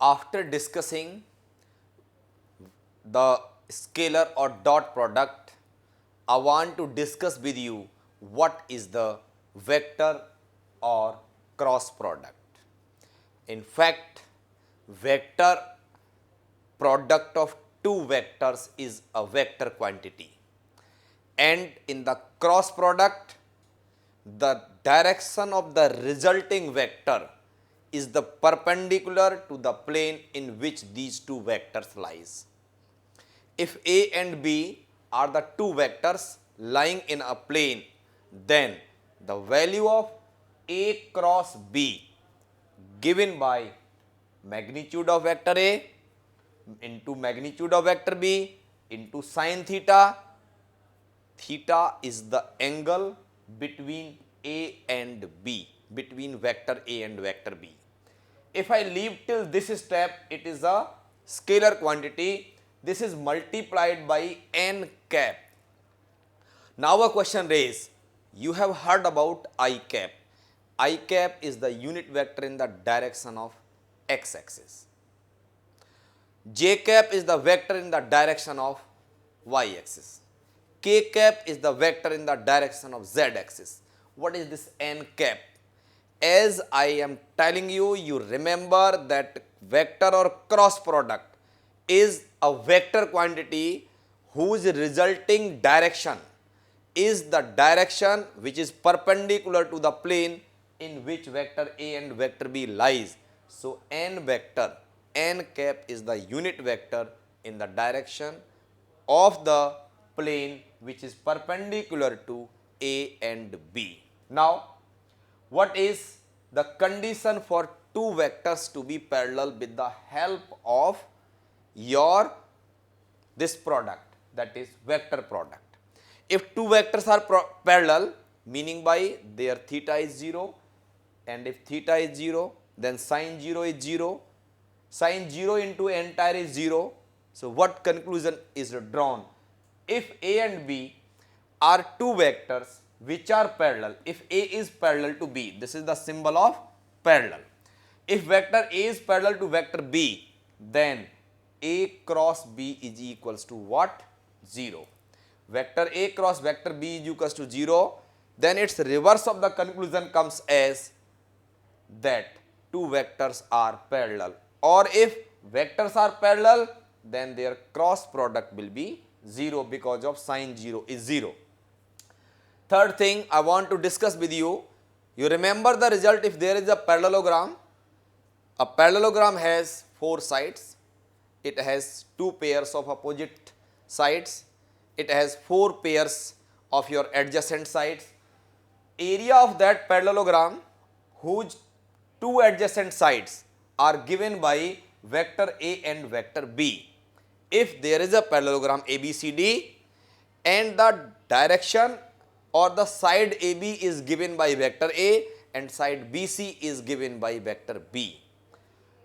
After discussing the scalar or dot product, I want to discuss with you what is the vector or cross product. In fact, vector product of two vectors is a vector quantity, and in the cross product, the direction of the resulting vector is the perpendicular to the plane in which these two vectors lies. If A and B are the two vectors lying in a plane, then the value of A cross B given by magnitude of vector A into magnitude of vector B into sine theta. Theta is the angle between A and B, between vector A and vector B. If I leave till this step, it is a scalar quantity. This is multiplied by n cap. Now a question raised. You have heard about I cap. I cap is the unit vector in the direction of x axis. J cap is the vector in the direction of y axis. K cap is the vector in the direction of z axis. What is this n cap? As I am telling you, you remember that vector or cross product is a vector quantity whose resulting direction is the direction which is perpendicular to the plane in which vector A and vector B lies. So n vector, n cap is the unit vector in the direction of the plane which is perpendicular to A and B. Now, what is the condition for two vectors to be parallel with the help of your this product, that is vector product? If two vectors are parallel, meaning by their theta is 0, and if theta is 0, then sine 0 is 0, sine 0 into entire is 0. So what conclusion is drawn? If A and B are two vectors which are parallel, if A is parallel to B, this is the symbol of parallel. If vector A is parallel to vector B, then A cross B is equals to what? 0. Vector A cross vector B is equals to 0, then its reverse of the conclusion comes as that two vectors are parallel, or if vectors are parallel, then their cross product will be 0 because of sine 0 is 0. Third thing I want to discuss with you, you remember the result if there is a parallelogram. A parallelogram has four sides, it has two pairs of opposite sides, it has four pairs of your adjacent sides. Area of that parallelogram whose two adjacent sides are given by vector A and vector B. If there is a parallelogram ABCD and the direction or the side AB is given by vector A and side BC is given by vector B.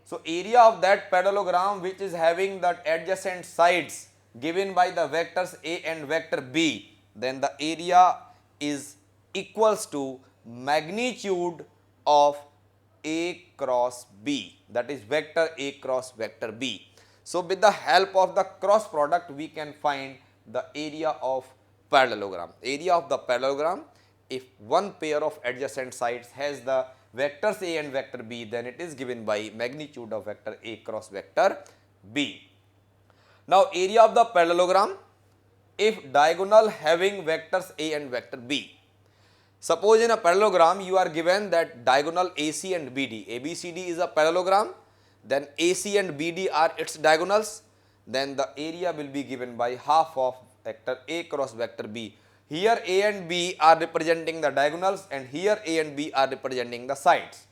So area of that parallelogram which is having the adjacent sides given by the vectors A and vector B, then the area is equals to magnitude of A cross B, that is vector A cross vector B. So with the help of the cross product we can find the area of parallelogram. Area of the parallelogram, if one pair of adjacent sides has the vectors A and vector B, then it is given by magnitude of vector A cross vector B. Now area of the parallelogram, if diagonal having vectors A and vector B. Suppose in a parallelogram you are given that diagonal AC and BD, ABCD is a parallelogram, then AC and BD are its diagonals, then the area will be given by half of vector A cross vector B. Here A and B are representing the diagonals and here A and B are representing the sides.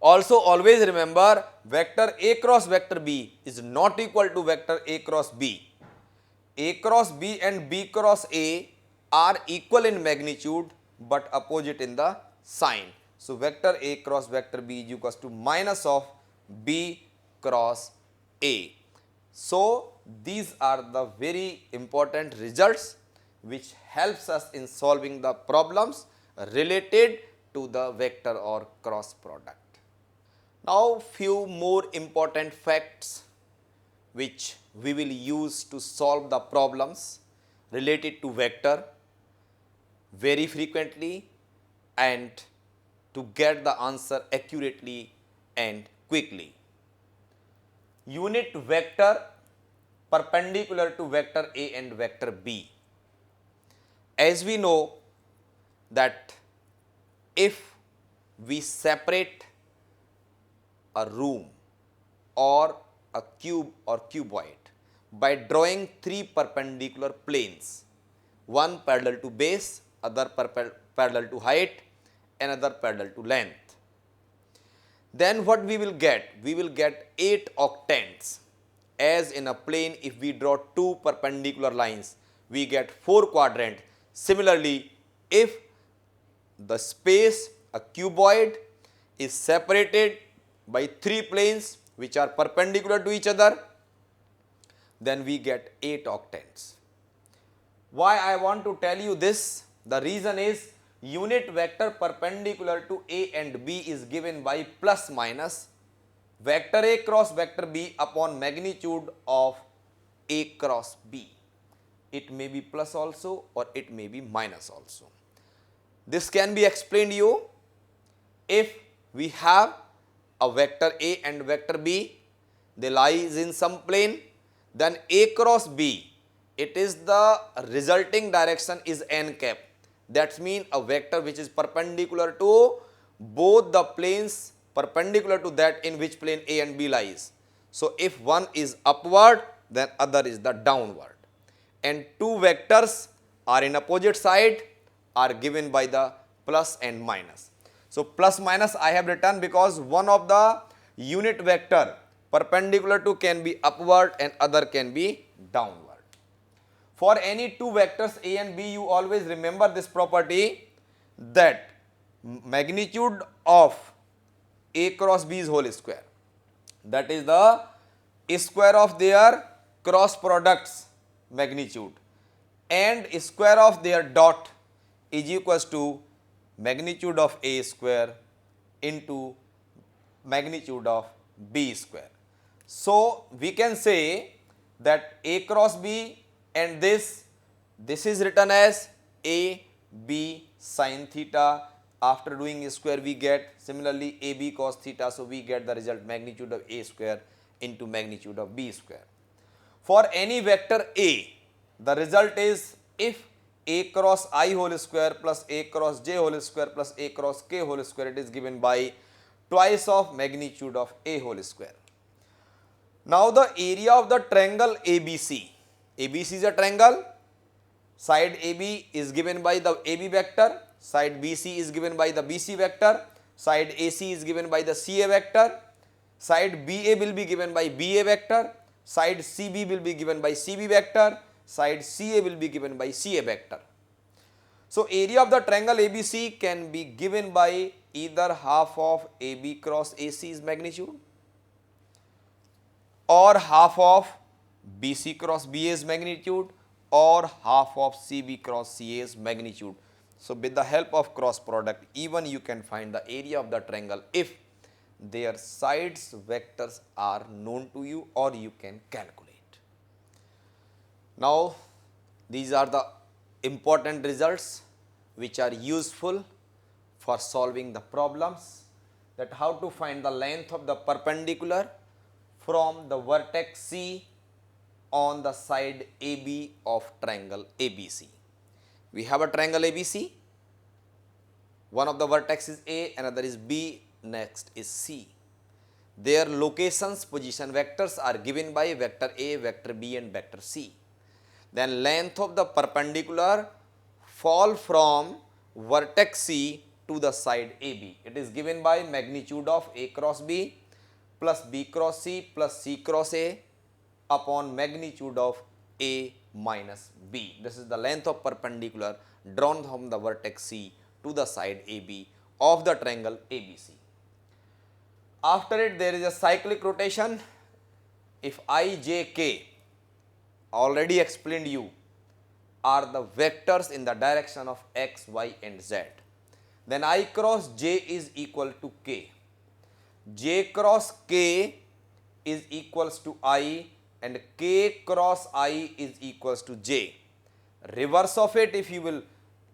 Also always remember vector A cross vector B is not equal to vector A cross B. A cross B and B cross A are equal in magnitude but opposite in the sign. So vector A cross vector B is equals to minus of B cross A. So these are the very important results which helps us in solving the problems related to the vector or cross product. Now few more important facts which we will use to solve the problems related to vector very frequently and to get the answer accurately and quickly. Unit vector perpendicular to vector A and vector B. As we know that if we separate a room or a cube or cuboid by drawing three perpendicular planes, one parallel to base, other parallel to height, another parallel to length. Then what we will get? We will get 8 octants. As in a plane, if we draw two perpendicular lines, we get 4 quadrants. Similarly, if the space, a cuboid, is separated by three planes which are perpendicular to each other, then we get 8 octants. Why I want to tell you this? The reason is unit vector perpendicular to A and B is given by plus minus vector A cross vector B upon magnitude of A cross B. It may be plus also or it may be minus also. This can be explained you if we have a vector A and vector B, they lies in some plane, then A cross B, it is the resulting direction is n cap. That means a vector which is perpendicular to both the planes perpendicular to that in which plane A and B lies. So if one is upward, then other is the downward. And two vectors are in opposite side are given by the plus and minus. So plus minus I have written because one of the unit vector perpendicular to can be upward and other can be downward. For any two vectors A and B, you always remember this property that magnitude of A cross B is whole square. That is the square of their cross products magnitude, and square of their dot is equals to magnitude of A square into magnitude of B square. So we can say that A cross B and this is written as A B sin theta. After doing square we get similarly A B cos theta. So we get the result magnitude of A square into magnitude of B square. For any vector A, the result is if A cross I whole square plus A cross j whole square plus A cross k whole square, it is given by twice of magnitude of A whole square. Now the area of the triangle ABC. ABC is a triangle. Side AB is given by the AB vector. Side BC is given by the BC vector. Side AC is given by the CA vector. Side BA will be given by BA vector. Side CB will be given by CB vector. Side CA will be given by CA vector. So area of the triangle ABC can be given by either half of AB cross AC's magnitude or half of BC cross BA's magnitude or half of CB cross CA's magnitude. So with the help of cross product, even you can find the area of the triangle if their sides vectors are known to you or you can calculate. Now these are the important results which are useful for solving the problems, that how to find the length of the perpendicular from the vertex C on the side AB of triangle ABC. We have a triangle ABC, one of the vertex is A, another is B, next is C. Their locations, position vectors are given by vector A, vector B and vector C. Then length of the perpendicular fall from vertex C to the side AB. It is given by magnitude of A cross B plus B cross C plus C cross A upon magnitude of A minus B. This is the length of perpendicular drawn from the vertex C to the side AB of the triangle ABC. After it there is a cyclic rotation. If I, J, K, already explained you, are the vectors in the direction of X, Y and Z, then I cross J is equal to K. J cross K is equals to I and K cross I is equals to J. Reverse of it, if you will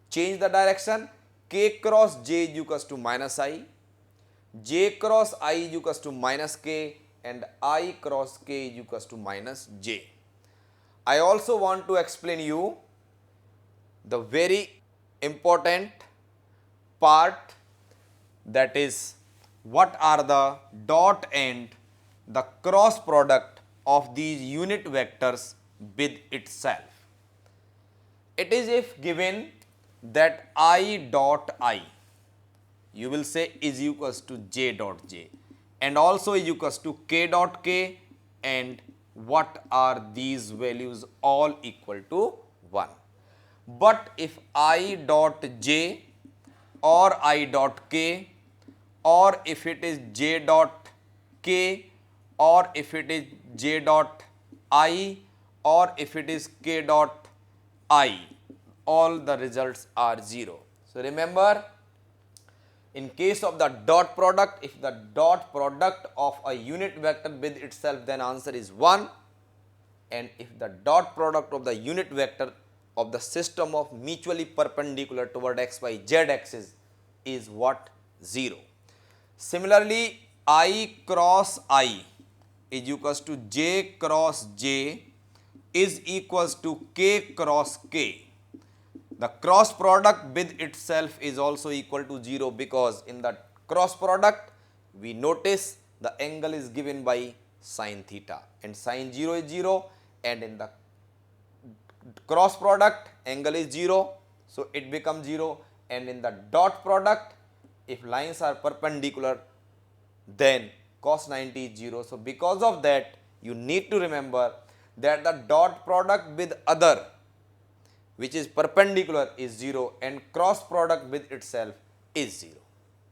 change the direction, K cross J is equals to minus I, J cross I is equals to minus K and I cross K is equals to minus J. I also want to explain you the very important part, that is what are the dot and the cross product of these unit vectors with itself. It is if given that I dot I, you will say is equals to J dot J and also is equals to K dot K, and what are these values all equal to 1. But if I dot J or I dot K, or if it is J dot K, or if it is J dot I, or if it is K dot I, all the results are 0. So remember, in case of the dot product, if the dot product of a unit vector with itself, then answer is 1, and if the dot product of the unit vector of the system of mutually perpendicular toward x, y, z axis is what? 0. Similarly, I cross I is equals to J cross J is equals to K cross K. The cross product with itself is also equal to 0, because in the cross product we notice the angle is given by sin theta and sin 0 is 0, and in the cross product angle is 0, so it becomes 0, and in the dot product if lines are perpendicular then cos 90 is 0. So because of that you need to remember that the dot product with other which is perpendicular is 0 and cross product with itself is 0.